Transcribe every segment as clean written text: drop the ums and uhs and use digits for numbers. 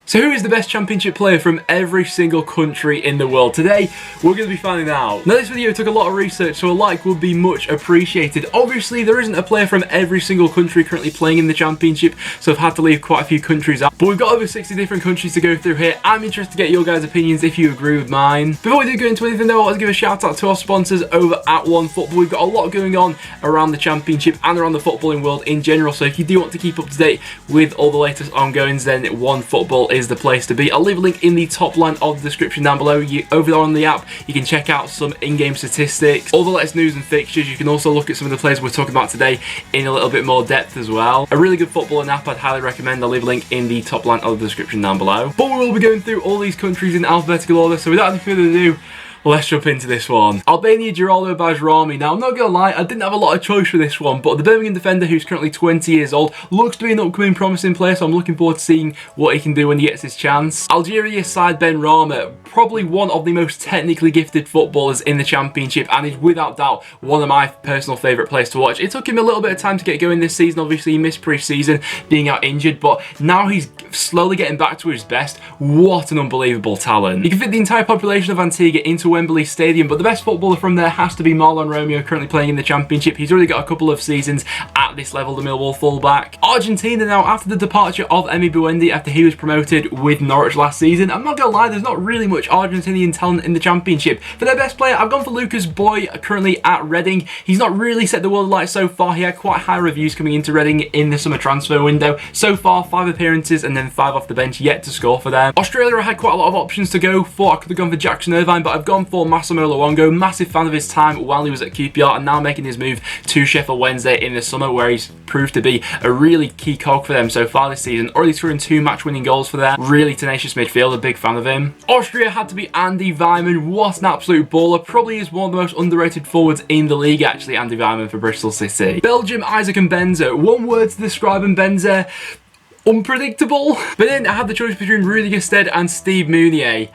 So who is the best championship player from every single country in the world? Today, we're going to be finding out. Now this video took a lot of research, so a like would be much appreciated. Obviously, there isn't a player from every single country currently playing in the championship, so I've had to leave quite a few countries out. But we've got over 60 different countries to go through here. I'm interested to get your guys' opinions if you agree with mine. Before we do go into anything though, I want to give a shout out to our sponsors over at OneFootball. We've got a lot going on around the championship and around the footballing world in general, so if you do want to keep up to date with all the latest ongoings, then OneFootball is the place to be. I'll leave a link in the top line of the description down below. Over there on the app, you can check out some in-game statistics, all the latest news and fixtures. You can also look at some of the players we're talking about today in a little bit more depth as well. A really good footballing app I'd highly recommend. I'll leave a link in the top line of the description down below. But we will be going through all these countries in alphabetical order, so without any further ado, let's jump into this one. Albania Giraldo Bajrami. Now, I'm not going to lie, I didn't have a lot of choice for this one, but the Birmingham defender, who's currently 20 years old, looks to be an upcoming promising player, so I'm looking forward to seeing what he can do when he gets his chance. Algeria side Ben Rama, probably one of the most technically gifted footballers in the championship, and is without doubt one of my personal favourite players to watch. It took him a little bit of time to get going this season. Obviously, he missed pre-season, being out injured, but now he's slowly getting back to his best. What an unbelievable talent. He can fit the entire population of Antigua into Wembley Stadium, but the best footballer from there has to be Marlon Romeo, currently playing in the championship. He's already got a couple of seasons at this level, the Millwall fullback. Argentina now, after the departure of Emi Buendia after he was promoted with Norwich last season. I'm not going to lie, there's not really much Argentinian talent in the championship. For their best player, I've gone for Lucas Boy, currently at Reading. He's not really set the world alight so far. He had quite high reviews coming into Reading in the summer transfer window. So far, 5 appearances and then 5 off the bench, yet to score for them. Australia, I had quite a lot of options to go for. I could have gone for Jackson Irvine, but I've gone for Massimo Luongo. Massive fan of his time while he was at QPR, and now making his move to Sheffield Wednesday in the summer, where he's proved to be a really key cog for them so far this season. Already scoring 2 match-winning goals for them. Really tenacious midfielder, big fan of him. Austria had to be Andy Weimann. What an absolute baller. Probably is one of the most underrated forwards in the league, actually, Andy Weimann for Bristol City. Belgium, Isaac Mbenza. One word to describe Mbenza: unpredictable. But then I had the choice between Rudiger Stead and Steve Mounier.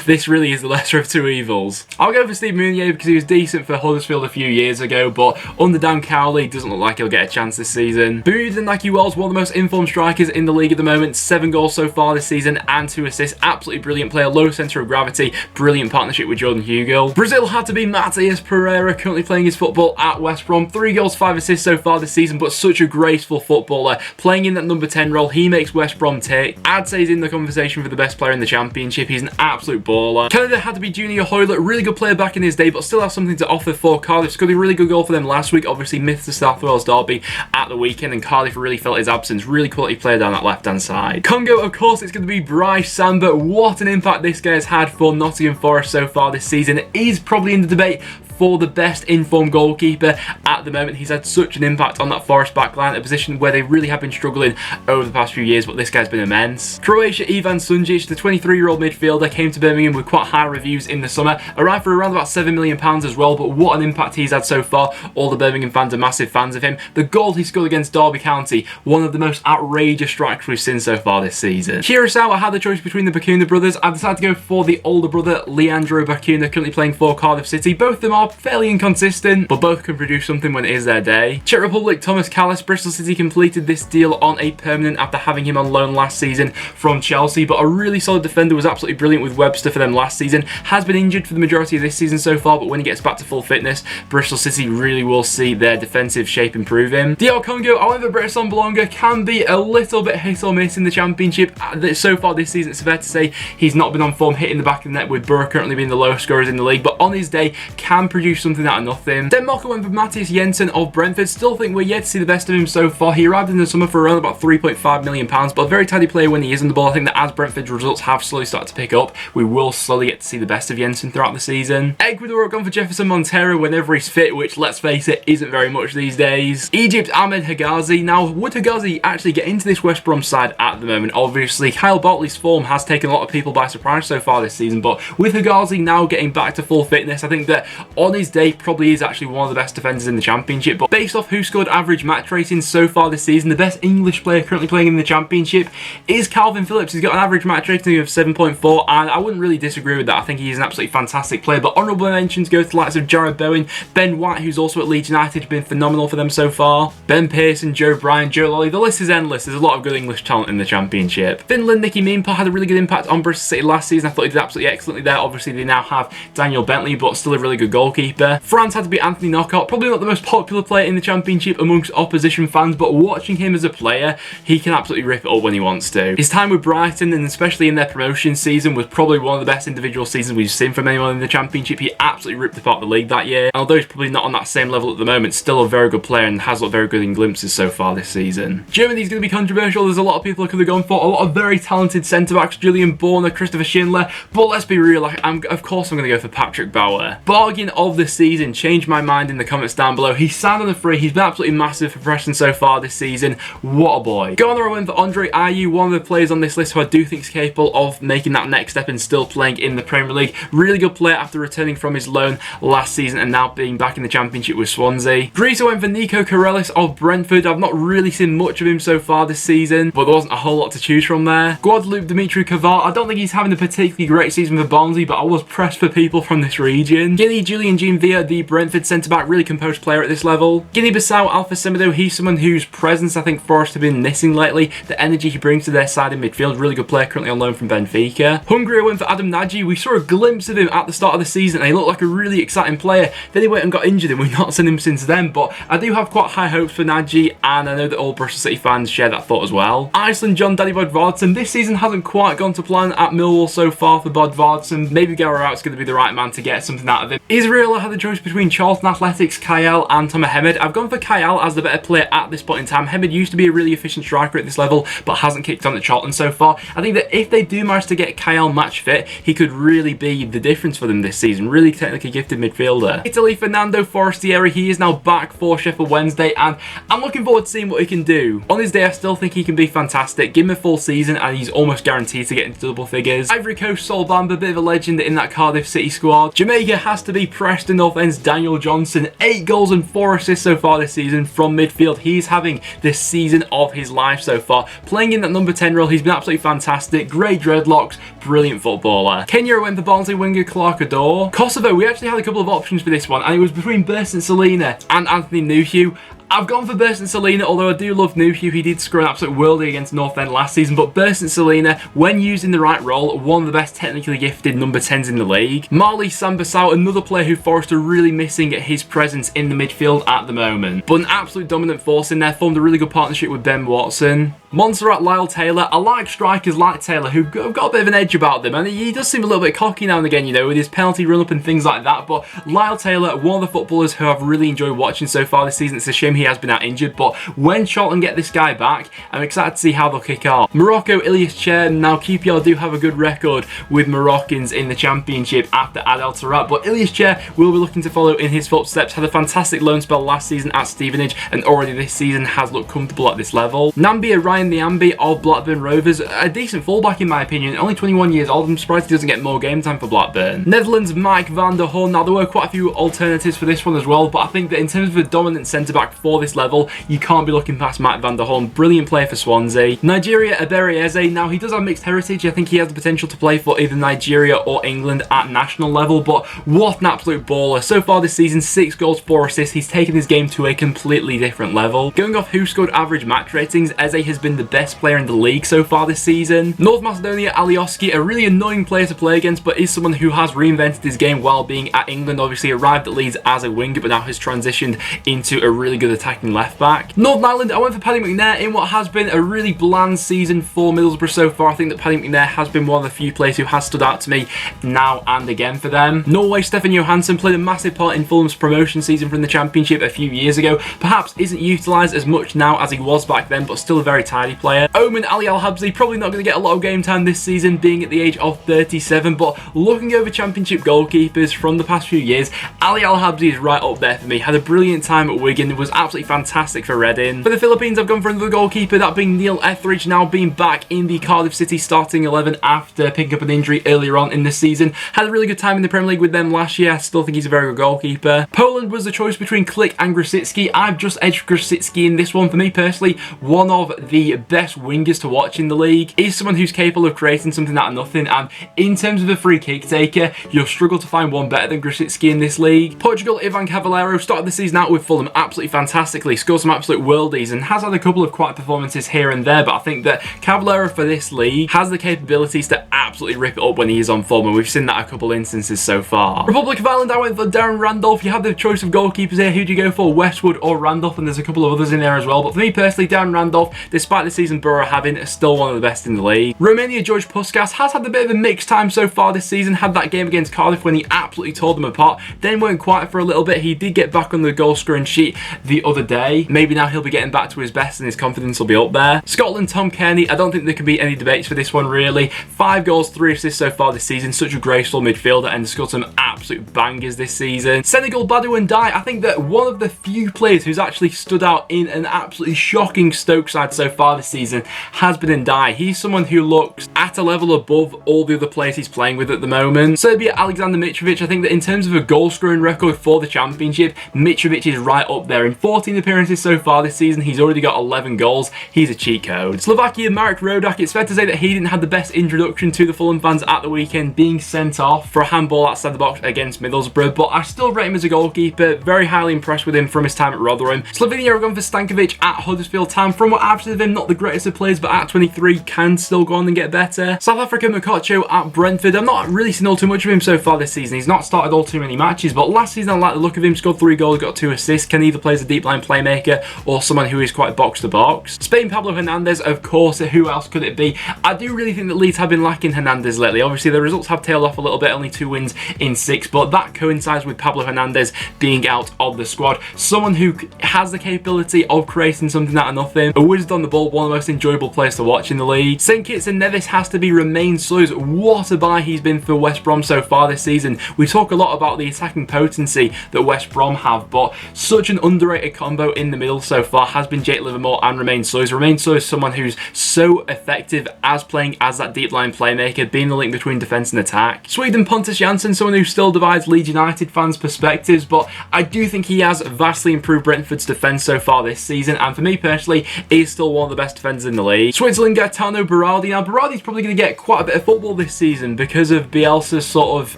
This really is the lesser of two evils. I'll go for Steve Mounier because he was decent for Huddersfield a few years ago, but under Dan Cowley, doesn't look like he'll get a chance this season. Booth Nike Wells, one of the most informed strikers in the league at the moment. 7 goals so far this season and 2 assists. Absolutely brilliant player, low centre of gravity, brilliant partnership with Jordan Hugill. Brazil had to be Matias Pereira, currently playing his football at West Brom. 3 goals, 5 assists so far this season, but such a graceful footballer. Playing in that number 10 role, he makes West Brom tick. I'd say he's in the conversation for the best player in the championship. He's an absolute baller. Canada had to be Junior Hoylett, really good player back in his day, but still has something to offer for Cardiff. Scored a really good goal for them last week, obviously missed the South Wales derby at the weekend, and Cardiff really felt his absence. Really quality player down that left-hand side. Congo, of course, it's going to be Bryce Samba. What an impact this guy has had for Nottingham Forest so far this season. He's probably in the debate for the best informed goalkeeper at the moment. He's had such an impact on that Forest backline, a position where they really have been struggling over the past few years, but this guy's been immense. Croatia, Ivan Sunjic, the 23-year-old midfielder, came to Birmingham with quite high reviews in the summer. Arrived for around about £7 million as well, but what an impact he's had so far. All the Birmingham fans are massive fans of him. The goal he scored against Derby County, one of the most outrageous strikes we've seen so far this season. Curacao, I had the choice between the Bacuna brothers. I decided to go for the older brother, Leandro Bacuna, currently playing for Cardiff City. Both of them are fairly inconsistent, but both can produce something when it is their day. Czech Republic, Thomas Calais. Bristol City completed this deal on a permanent after having him on loan last season from Chelsea, but a really solid defender, was absolutely brilliant with Webster for them last season. Has been injured for the majority of this season so far, but when he gets back to full fitness, Bristol City really will see their defensive shape improving. DR Congo, however, Bresson Bolonga can be a little bit hit or miss in the championship. So far this season, it's fair to say he's not been on form, hitting the back of the net, with Borough currently being the lowest scorers in the league, but on his day can produce something out of nothing. Denmark went for Matthias Jensen of Brentford. Still think we're yet to see the best of him so far. He arrived in the summer for around about £3.5 million, but a very tidy player when he is on the ball. I think that as Brentford's results have slowly started to pick up, we will slowly get to see the best of Jensen throughout the season. Ecuador have gone for Jefferson Montero whenever he's fit, which, let's face it, isn't very much these days. Egypt, Ahmed Hegazi. Now, would Hegazi actually get into this West Brom side at the moment? Obviously, Kyle Bartley's form has taken a lot of people by surprise so far this season, but with Hegazi now getting back to full fitness, I think that on his day probably is actually one of the best defenders in the Championship. But based off who scored average match ratings so far this season, the best English player currently playing in the Championship is Calvin Phillips. He's got an average match rating of 7.4, and I wouldn't really disagree with that. I think he's an absolutely fantastic player. But honourable mentions go to the likes of Jared Bowen, Ben White, who's also at Leeds United, been phenomenal for them so far, Ben Pearson, Joe Bryan, Joe Lolly. The list is endless. There's a lot of good English talent in the Championship. Finland, Nicky Meanpah had a really good impact on Bristol City last season. I thought he did absolutely excellently there. Obviously, they now have Daniel Bentley, but still a really good goalkeeper. France had to be Anthony Knockout. Probably not the most popular player in the Championship amongst opposition fans, but watching him as a player, he can absolutely rip it up when he wants to. His time with Brighton, and especially in their promotion season, was probably one of the best individual seasons we've seen from anyone in the Championship. He absolutely ripped apart the league that year. And although he's probably not on that same level at the moment, still a very good player and has looked very good in glimpses so far this season. Germany's going to be controversial. There's a lot of people who could have gone for a lot of very talented centre-backs, Julian Borner, Christopher Schindler, but let's be real, of course I'm going to go for Patrick Bauer. Bargain of the season, change my mind in the comments down below. He's signed on a free. He's been absolutely massive for Preston so far this season. What a boy. Go on the win for Andre Ayew, one of the players on this list who I do think is capable of making that next step and still playing in the Premier League. Really good player after returning from his loan last season and now being back in the Championship with Swansea. Greece went for Nico Corrales of Brentford. I've not really seen much of him so far this season, but there wasn't a whole lot to choose from there. Guadeloupe Dimitri Kavar. I don't think he's having a particularly great season for Barnsley, but I was pressed for people from this region. Guinea Julian Jean Villa, the Brentford centre-back, really composed player at this level. Guinea-Bissau Alpha Semedo, he's someone whose presence I think Forest have been missing lately. The energy he brings to their side in midfield, really good player, currently on loan from Benfica. Hungary went for Adam Nagy. We saw a glimpse of him at the start of the season and he looked like a really exciting player. Then he went and got injured and we've not seen him since then, but I do have quite high hopes for Nagy, and I know that all Bristol City fans share that thought as well. Iceland John Daddy Bodvarsson. This season hasn't quite gone to plan at Millwall so far for Bodvarsson. Maybe Garraout's going to be the right man to get something out of him. Israel had the choice between Charlton Athletics, Kyle and Tomer Hemed. I've gone for Kyle as the better player at this point in time. Hemed used to be a really efficient striker at this level, but hasn't kicked on at Charlton so far. I think that if they do manage to get Kyle match fit, he could really be the difference for them this season. Really technically gifted midfielder. Italy, Fernando Forestieri. He is now back for Sheffield Wednesday, and I'm looking forward to seeing what he can do. On his day, I still think he can be fantastic. Give him a full season, and he's almost guaranteed to get into double figures. Ivory Coast, Sol Bamba, bit of a legend in that Cardiff City squad. Jamaica has to be Preston North End's Daniel Johnson. 8 goals and 4 assists so far this season from midfield. He's having the season of his life so far. Playing in that number 10 role, he's been absolutely fantastic. Great dreadlocks, brilliant footballer. Kenya went for Barnsley winger Clark Adore. Kosovo, we actually had a couple of options for this one, and it was between Bersen Salina and Anthony Nuhiu. I've gone for Bersen Salina, although I do love Nuhiu. He did score an absolute worldie against North End last season, but Bersen Salina, when used in the right role, one of the best technically gifted number 10s in the league. Marley Sambasau, another player who Forest are really missing at his presence in the midfield at the moment, but an absolute dominant force in there, formed a really good partnership with Ben Watson. Montserrat Lyle Taylor. I like strikers like Taylor who've got a bit of an edge about them, and he does seem a little bit cocky now and again, you know, with his penalty run-up and things like that, but Lyle Taylor, one of the footballers who I've really enjoyed watching so far this season. It's a shame he has been out injured, but when Charlton get this guy back, I'm excited to see how they'll kick off. Morocco, Ilyas Chair. Now, QPR do have a good record with Moroccans in the Championship after Adel Taarabt, but Ilyas Chair will be looking to follow in his footsteps. Had a fantastic loan spell last season at Stevenage, and already this season has looked comfortable at this level. Nambia Ryan Niambi of Blackburn Rovers, a decent fullback in my opinion, only 21 years old. I'm surprised he doesn't get more game time for Blackburn. Netherlands, Mike van der Horn. Now, there were quite a few alternatives for this one as well, but I think that in terms of a dominant centre-back for this level, you can't be looking past Mike van der Horn. Brilliant player for Swansea. Nigeria, Ebere Eze. Now, he does have mixed heritage. I think he has the potential to play for either Nigeria or England at national level, but what an absolute baller. So far this season, 6 goals, 4 assists. He's taken his game to a completely different level. Going off who scored average match ratings, Eze has been the best player in the league so far this season. North Macedonia, Alioski, a really annoying player to play against, but is someone who has reinvented his game while being at England. Obviously arrived at Leeds as a winger, but now has transitioned into a really good attacking left back. Northern Ireland, I went for Paddy McNair in what has been a really bland season for Middlesbrough so far. I think that Paddy McNair has been one of the few players who has stood out to me now and again for them. Norway, Stefan Johansson played a massive part in Fulham's promotion season from the Championship a few years ago. Perhaps isn't utilised as much now as he was back then, but still a very tidy player. Oman Ali Al-Habsi, probably not going to get a lot of game time this season, being at the age of 37, but looking over championship goalkeepers from the past few years, Ali Al-Habsi is right up there for me. Had a brilliant time at Wigan, was absolutely fantastic for Reading. For the Philippines, I've gone for another goalkeeper, that being Neil Etheridge, now being back in the Cardiff City starting 11 after picking up an injury earlier on in the season. Had a really good time in the Premier League with them last year. I still think he's a very good goalkeeper. Poland was the choice between Klich and Grosicki. I've just edged Grosicki in this one. For me personally, one of the best wingers to watch in the league. He's someone who's capable of creating something out of nothing, and in terms of a free kick taker, you'll struggle to find one better than Grosicki in this league. Portugal, Ivan Cavaleiro started the season out with Fulham absolutely fantastically, scored some absolute worldies, and has had a couple of quiet performances here and there, but I think that Cavaleiro for this league has the capabilities to absolutely rip it up when he is on form, and we've seen that a couple instances so far. Republic of Ireland, I went for Darren Randolph. You have the choice of goalkeepers here. Who do you go for, Westwood or Randolph? And there's a couple of others in there as well, but for me personally, Darren Randolph, despite the season Borough having, is still one of the best in the league. Romania, George Puskas has had a bit of a mixed time so far this season. Had that game against Cardiff when he absolutely tore them apart, then went quiet for a little bit. He did get back on the goal scoring sheet the other day. Maybe now he'll be getting back to his best and his confidence will be up there. Scotland, Tom Kearney, I don't think there can be any debates for this one really. 5 goals, 3 assists so far this season. Such a graceful midfielder and scored some absolute bangers this season. Senegal, Badou and Dai, I think that one of the few players who's actually stood out in an absolutely shocking Stoke side so far this season has been Ndai. He's someone who looks at a level above all the other players he's playing with at the moment. Serbia, Alexander Mitrovic, I think that in terms of a goal scoring record for the championship, Mitrovic is right up there. In 14 appearances so far this season, he's already got 11 goals. He's a cheat code. Slovakia, Marek Rodak, it's fair to say that he didn't have the best introduction to the Fulham fans at the weekend, being sent off for a handball outside the box against Middlesbrough, but I still rate him as a goalkeeper. Very highly impressed with him from his time at Rotherham. Slovenia have gone for Stankovic at Huddersfield Town. From what I've seen of him, not the greatest of players, but at 23 can still go on and get better. South Africa, Mokotjo at Brentford. I've not really seen all too much of him so far this season. He's not started all too many matches, but last season I like the look of him. Scored 3 goals, got 2 assists. Can either play as a deep line playmaker or someone who is quite box to box. Spain, Pablo Hernandez, of course. Who else could it be? I do really think that Leeds have been lacking Hernandez lately. Obviously, the results have tailed off a little bit, only 2 wins in 6, but that coincides with Pablo Hernandez being out of the squad. Someone who has the capability of creating something out of nothing. A wizard on the ball, one of the most enjoyable players to watch in the league. St Kitts and Nevis has to be Romain Soyuz. What a buy he's been for West Brom so far this season. We talk a lot about the attacking potency that West Brom have, but such an underrated combo in the middle so far has been Jake Livermore and Romain Soyuz. Romain Soyuz is someone who's so effective as playing as that deep line playmaker, being the link between defence and attack. Sweden, Pontus Jansson, someone who still divides Leeds United fans' perspectives, but I do think he has vastly improved Brentford's defence so far this season, and for me personally, he's still one of the best defenders in the league. Switzerland, Gaetano Berardi. Now, Berardi's probably going to get quite a bit of football this season because of Bielsa's sort of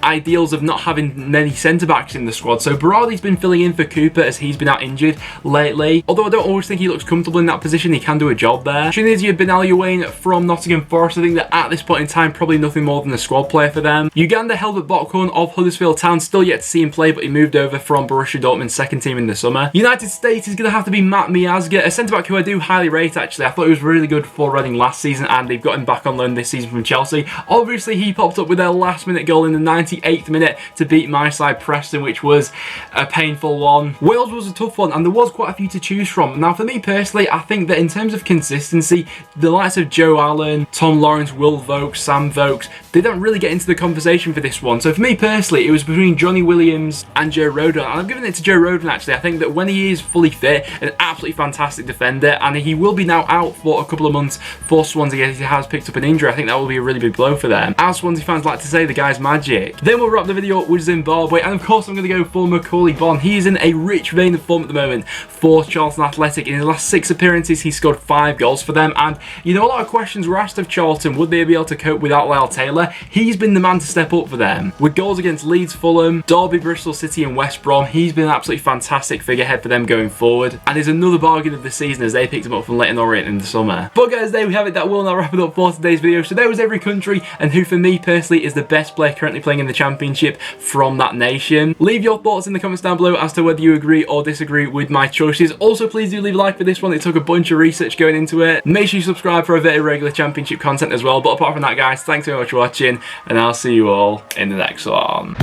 ideals of not having many centre-backs in the squad, so Berardi's been filling in for Cooper as he's been out injured lately. Although I don't always think he looks comfortable in that position, he can do a job there. Tunisia, Ben Alyouane from Nottingham Forest. I think that at this point in time, probably nothing more than a squad player for them. Uganda, Helbert Botkhorn of Huddersfield Town. Still yet to see him play, but he moved over from Borussia Dortmund's second team in the summer. United States is going to have to be Matt Miazga, a centre-back who I do highly rate actually. I thought he was really good for Reading last season, and they've got him back on loan this season from Chelsea. Obviously, he popped up with their last-minute goal in the 98th minute to beat my side Preston, which was a painful one. Wales was a tough one, and there was quite a few to choose from. Now, for me personally, I think that in terms of consistency, the likes of Joe Allen, Tom Lawrence, Will Vokes, Sam Vokes, they don't really get into the conversation for this one. So for me personally, it was between Johnny Williams and Joe Rodon, and I'm giving it to Joe Rodon actually. I think that when he is fully fit, an absolutely fantastic defender, and he will be now out for a couple of months for Swansea as he has picked up an injury. I think that will be a really big blow for them. As Swansea fans like to say, the guy's magic. Then we'll wrap the video up with Zimbabwe, and of course I'm going to go for Macaulay Bonne. He is in a rich vein of form at the moment for Charlton Athletic. In his last 6 appearances, he scored 5 goals for them, and you know, a lot of questions were asked of Charlton. Would they be able to cope without Lyle Taylor? He's been the man to step up for them. With goals against Leeds, Fulham, Derby, Bristol City and West Brom, he's been an absolutely fantastic figurehead for them going forward, and is another bargain of the season as they picked him up from Leyton Orient in the summer. But guys, there we have it. That will now wrap it up for today's video. So there was every country and who for me personally is the best player currently playing in the championship from that nation. Leave your thoughts in the comments down below as to whether you agree or disagree with my choices. Also, please do leave a like for this one. It took a bunch of research going into it. Make sure you subscribe for a bit of regular championship content as well. But apart from that, guys, thanks very much for watching, and I'll see you all in the next one.